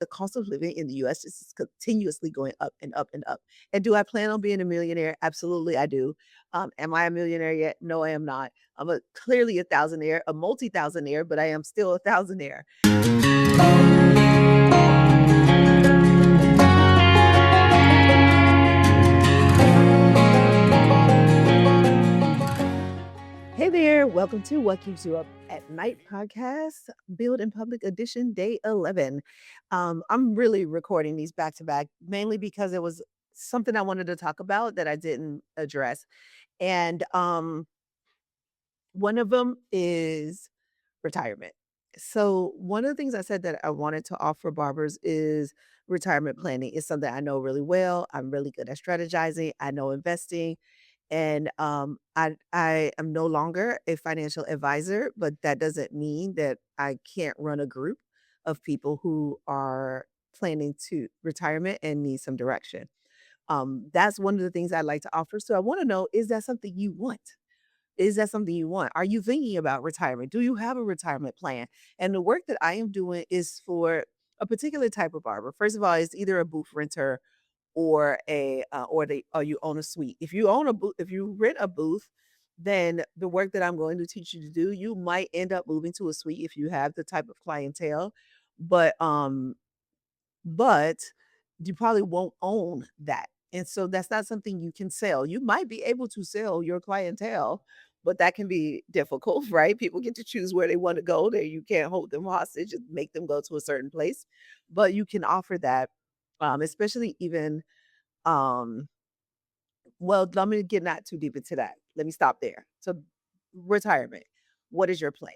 the cost of living in the US is continuously going up and up and up. And do I plan on being a millionaire? Absolutely, I do. Am I a millionaire yet? No, I am not. Clearly a thousandaire, a multi-thousandaire, but I am still a thousandaire. Hey there, welcome to What Keeps You Up at Night podcast, Build in Public Edition, Day 11. I'm really recording these back to back, mainly because it was something I wanted to talk about that I didn't address. And one of them is retirement. So, one of the things I said that I wanted to offer barbers is retirement planning. It's something I know really well. I'm really good at strategizing, I know investing. And I am no longer a financial advisor, but that doesn't mean that I can't run a group of people who are planning to retirement and need some direction. That's one of the things I'd like to offer. So I want to know, is that something you want? Is that something you want? Are you thinking about retirement? Do you have a retirement plan? And the work that I am doing is for a particular type of barber. First of all, it's either a booth renter or you own a suite. If you own a booth, if you rent a booth, then the work that I'm going to teach you to do, you might end up moving to a suite if you have the type of clientele. But um but you probably won't own that. And so that's not something you can sell. You might be able to sell your clientele, but that can be difficult, right? People get to choose where they want to go. There, you can't hold them hostage and make them go to a certain place, but you can offer that, especially even um, well, let me get not too deep into that. Let me stop there. So, retirement. What is your plan?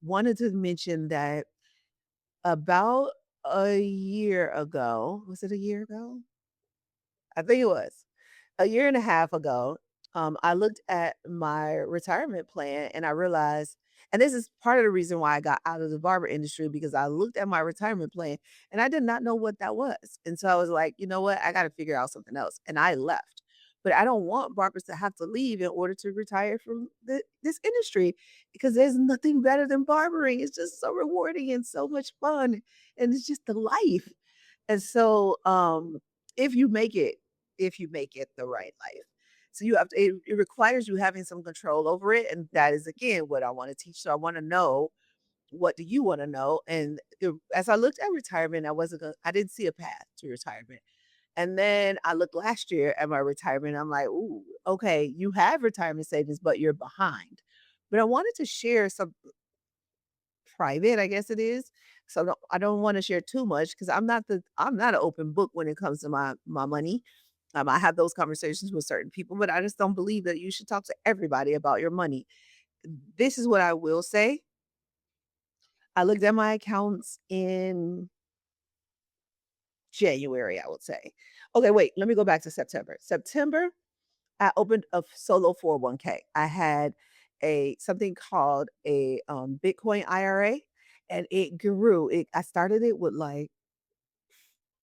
Wanted to mention that about a year ago, was it a year ago? I think it was a year and a half ago. I looked at my retirement plan and I realized, and this is part of the reason why I got out of the barber industry because I looked at my retirement plan and I did not know what that was. And so I was like, you know what? I got to figure out something else. And I left. But I don't want barbers to have to leave in order to retire from this industry because there's nothing better than barbering. It's just so rewarding and so much fun. And it's just the life. And so if you make it, if you make it the right life. So you have to, it requires you having some control over it. And that is again what I want to teach. So I want to know, what do you want to know? And as I looked at retirement, I didn't see a path to retirement. And then I looked last year at my retirement. I'm like, ooh, okay, you have retirement savings, but you're behind. But I wanted to share some private, I guess it is. So I don't want to share too much because I'm not an open book when it comes to my money. I have those conversations with certain people, but I just don't believe that you should talk to everybody about your money. This is what I will say. I looked at my accounts in January, I would say. Okay, wait, let me go back to September. September, I opened a solo 401k. I had a something called a Bitcoin IRA, and it grew. I started it with like,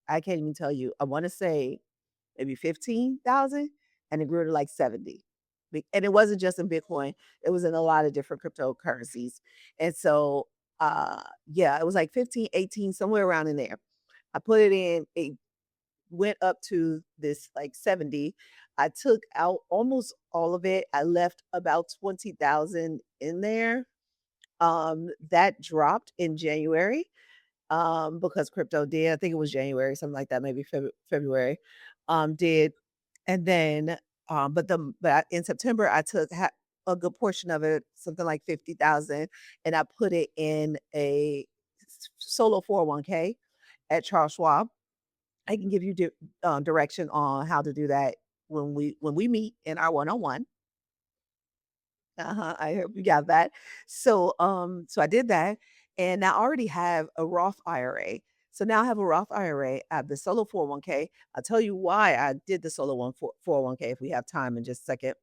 I can't even tell you. I want to say maybe 15,000, and it grew to like 70. And it wasn't just in Bitcoin, it was in a lot of different cryptocurrencies. And so yeah, it was like 15, 18, somewhere around in there. I put it in, it went up to this like 70. I took out almost all of it. I left about 20,000 in there. That dropped in January because crypto did. I think it was January, something like that, maybe February. Did and then in September I took a good portion of it, something like 50,000, and I put it in a solo 401k at Charles Schwab. I can give you direction on how to do that when we meet in our one-on-one. Uh-huh, I hope you got that. So I did that, and I already have a Roth IRA. So now I have a Roth IRA. I have the solo 401k. I'll tell you why I did the solo 401k if we have time in just a second.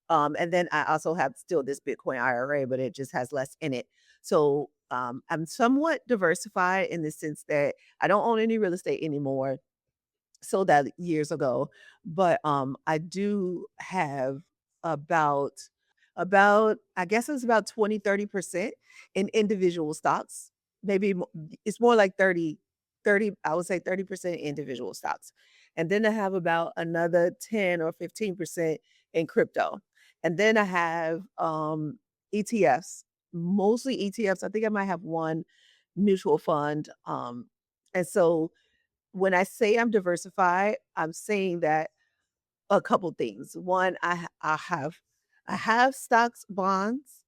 And then I also have still this Bitcoin IRA, but it just has less in it. So I'm somewhat diversified in the sense that I don't own any real estate anymore, sold that years ago, but I do have about I guess it's about 20, 30% in individual stocks. maybe it's more like 30. I would say 30% individual stocks. And then I have about another 10 or 15% in crypto. And then I have ETFs, mostly ETFs. I think I might have one mutual fund. And so when I say I'm diversified, I'm saying that a couple things. One, I have stocks, bonds,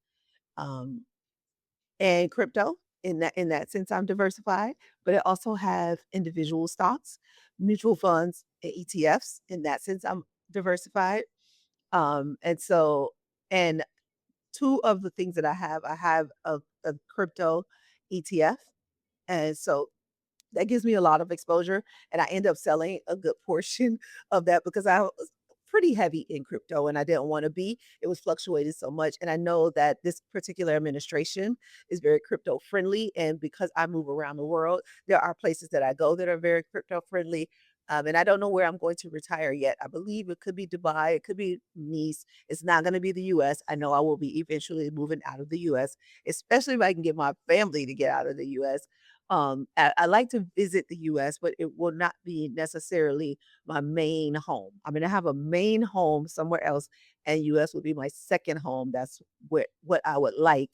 um, and crypto. In that sense, I'm diversified. But I also have individual stocks, mutual funds, and ETFs. In that sense, I'm diversified. And so, and two of the things that I have a crypto ETF, and so that gives me a lot of exposure, and I end up selling a good portion of that because I was pretty heavy in crypto and I didn't want to be. It was fluctuating so much, and I know that this particular administration is very crypto friendly, and because I move around the world, there are places that I go that are very crypto friendly. And I don't know where I'm going to retire yet. I believe it could be Dubai, it could be Nice. It's not going to be the US. I know I will be eventually moving out of the US, especially if I can get my family to get out of the US. I like to visit the US, but it will not be necessarily my main home. I'm gonna have a main home somewhere else, and US will be my second home. That's what I would like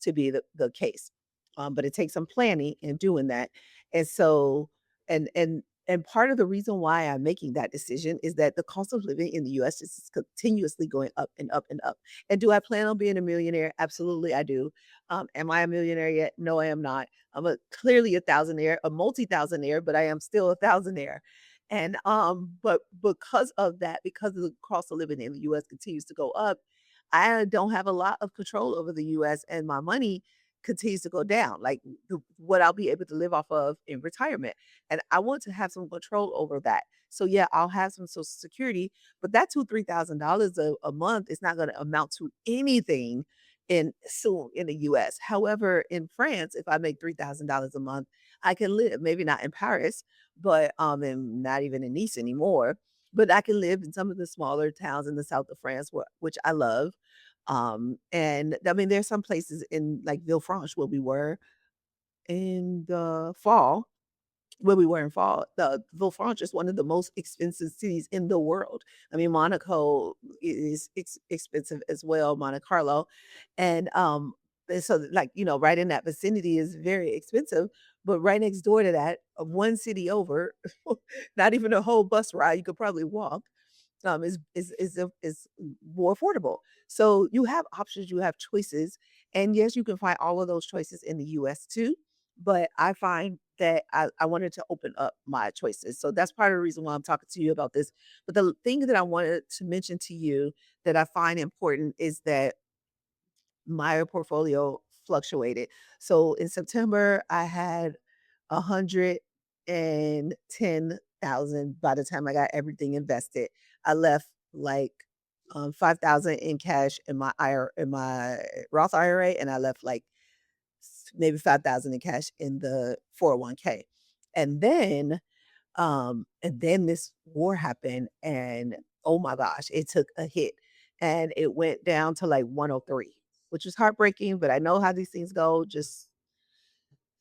to be the case. But it takes some planning in doing that. And so and part of the reason why I'm making that decision is that the cost of living in the US is continuously going up and up and up. And do I plan on being a millionaire? Absolutely, I do. Am I a millionaire yet? No, I am not. I'm clearly a thousandaire, a multi-thousandaire, but I am still a thousandaire. And but because of that, because of the cost of living in the US continues to go up, I don't have a lot of control over the US, and my money continues to go down, like what I'll be able to live off of in retirement. And I want to have some control over that. So yeah, I'll have some social security, but that $2,000, $3,000 a month is not going to amount to anything in soon in the US. However, in France, if I make $3,000 a month, I can live, maybe not in Paris, but and not even in Nice anymore, but I can live in some of the smaller towns in the south of France, which I love. And I mean, there's some places in like Villefranche where we were in the fall where we were in fall. The Villefranche is one of the most expensive cities in the world. I mean, Monaco is expensive as well, Monte Carlo. And so like, right in that vicinity is very expensive. But right next door to that, one city over, not even a whole bus ride, you could probably walk, is more affordable. So you have options, you have choices, and yes, you can find all of those choices in the U.S. too. But I find that I wanted to open up my choices. So that's part of the reason why I'm talking to you about this. But the thing that I wanted to mention to you that I find important is that my portfolio fluctuated. So in September, I had 110,000 by the time I got everything invested. I left like 5,000 in cash in my IRA, in my Roth IRA, and I left like maybe 5,000 in cash in the 401k. And then this war happened, and oh my gosh, it took a hit, and it went down to like 103, which was heartbreaking, but I know how these things go. Just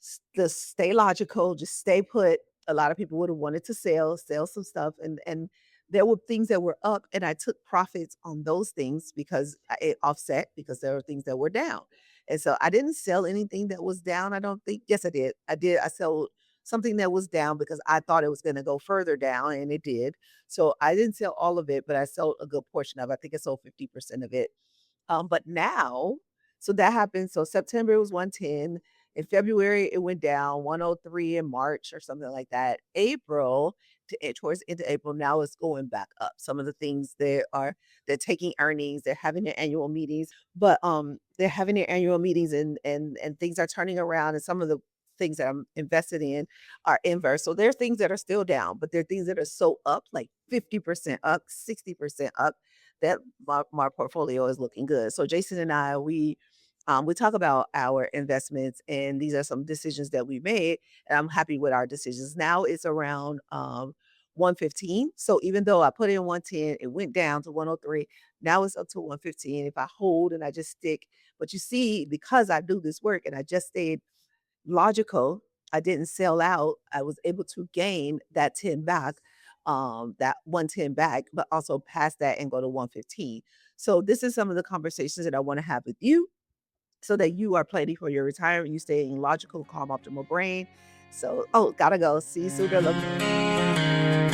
stay logical, just stay put. A lot of people would have wanted to sell some stuff, and there were things that were up, and I took profits on those things because it offset because there were things that were down. And so I didn't sell anything that was down, I don't think. Yes, I did. I did. I sold something that was down because I thought it was going to go further down, and it did. So I didn't sell all of it, but I sold a good portion of it. I think I sold 50% of it. But now, so that happened. So September was 110. In February, it went down 103 in March or something like that. April, towards the end of April, now it's going back up. Some of the things they're taking earnings, they're having their annual meetings, but they're having their annual meetings and things are turning around, and some of the things that I'm invested in are inverse. So there are things that are still down, but there are things that are so up, like 50% up, 60% up, that my portfolio is looking good. So Jason and I, we talk about our investments, and these are some decisions that we made, and I'm happy with our decisions. Now it's around 115. So even though I put in 110, it went down to 103. Now it's up to 115 if I hold and I just stick. But you see, because I do this work and I just stayed Logical, I didn't sell out. I was able to gain that 10 back, that 110 back, but also pass that and go to 115. So this is some of the conversations that I want to have with you so that you are planning for your retirement. You stay in logical, calm, optimal brain. So, oh, gotta go. See you soon. I love you.